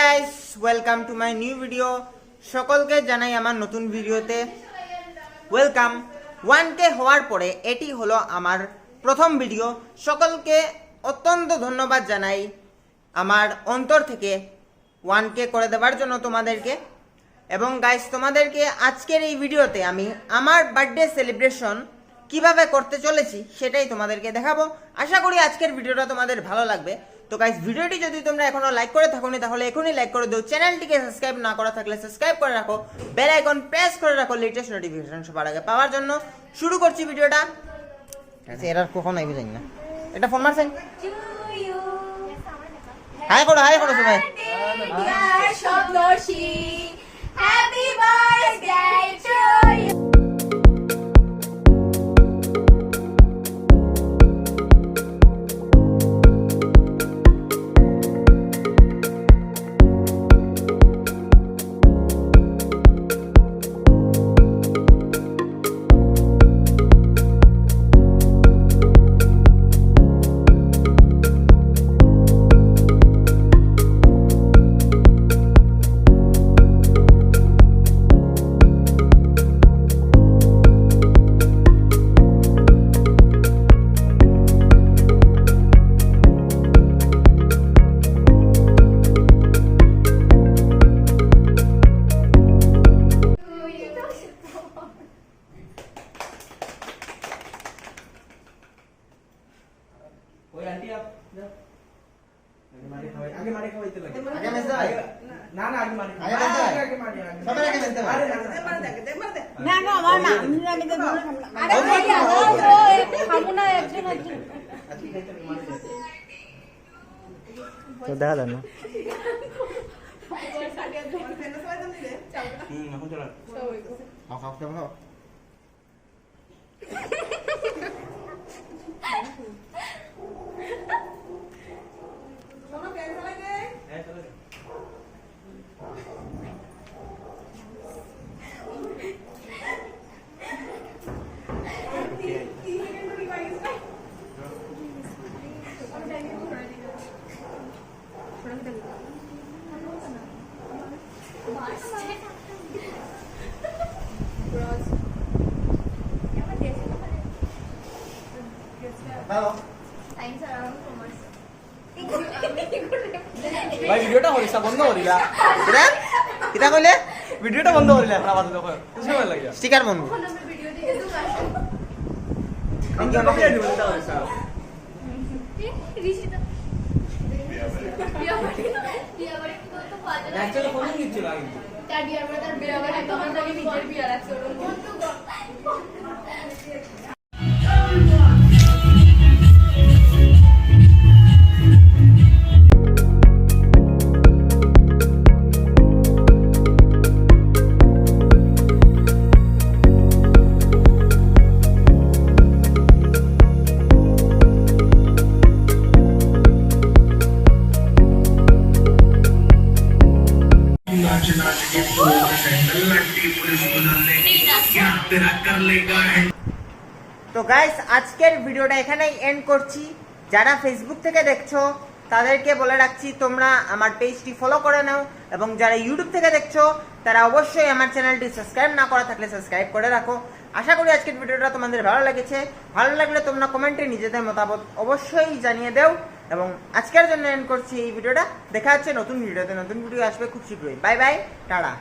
Guys, welcome to my new video. সকলকে জানাই আমার নতুন ভিডিওতে ওয়েলকাম। 1K হওয়ার পরে এটি হলো আমার প্রথম ভিডিও। সকলকে অত্যন্ত ধন্যবাদ জানাই আমার অন্তর থেকে 1K করে দেওয়ার জন্য তোমাদেরকে। এবং গাইস, তোমাদেরকে আজকের এই ভিডিওতে আমি আমার বার্থডে সেলিব্রেশন কিভাবে করতে চলেছি সেটাই তোমাদেরকে দেখাবো। আশা করি আজকের ভিডিওটা তোমাদের ভালো লাগবে। তো গাইস, ভিডিওটি যদি তোমরা এখনো লাইক করে থাকোনি তাহলে এখনই লাইক করে দাও। চ্যানেলটিকে সাবস্ক্রাইব না করা থাকলে সাবস্ক্রাইব করে রাখো, বেল আইকন প্রেস করে রাখো লেটেস্ট নোটিফিকেশন সবার আগে পাওয়ার জন্য। শুরু করছি ভিডিওটা। এরা কখন আইবে জানি না। এটা ফোন মারছেন, হাই করো সবাই। Happy birthday to you. आगे मारे खवाइते लगे आगे में से ना ना आगे मारे आगे में से आगे मारे সবার আগে মেলতে পারে। না না আমার না আমি আগে দেব আরে ভাই খাবো না একজন তো দেখা দেন না। এখন চলা খাও খাও। হ্যালো সায়েন্স আর কমার্স ভাই ভিডিওটা হরিসা বন্ধ করিলা এটা কিটা কইলে? ভিডিওটা বন্ধ করিলা এখন আবার দেখো কিছু ভালো লাগে স্টিকার বন্ধ। আমরা ভিডিও দেখে তো আসো আমি তো নকিয়া দিব এটা হরিসা ঋষিতা বিয়া বাড়ি তো পাওয়া যায় অ্যাকচুয়ালি ফোন নিচ্ছিল আগে তার বিয়ার পরে তার বিয়া বাড়ি তোমার তাকে নিজের বিয়া রাখছে তো গাইস, আজকের ভিডিওটা এখানেই এন্ড করছি। যারা ফেসবুক থেকে দেখছো তাদেরকে বলে রাখছি তোমরা আমার পেজটি ফলো করে নাও, এবং যারা ইউটিউব থেকে দেখছো তারা অবশ্যই আমার চ্যানেলটি সাবস্ক্রাইব না করা থাকলে সাবস্ক্রাইব করে রাখো। আশা করি আজকের ভিডিওটা তোমাদের ভালো লেগেছে। ভালো লাগলে তোমরা কমেন্টে নিজেদের মতামত অবশ্যই জানিয়ে দাও। এবং আজকের জন্য এন্ড করছি এই ভিডিওটা। দেখা হচ্ছে নতুন ভিডিওতে। নতুন ভিডিও আসবে খুব শীঘ্রই। Bye bye, tata.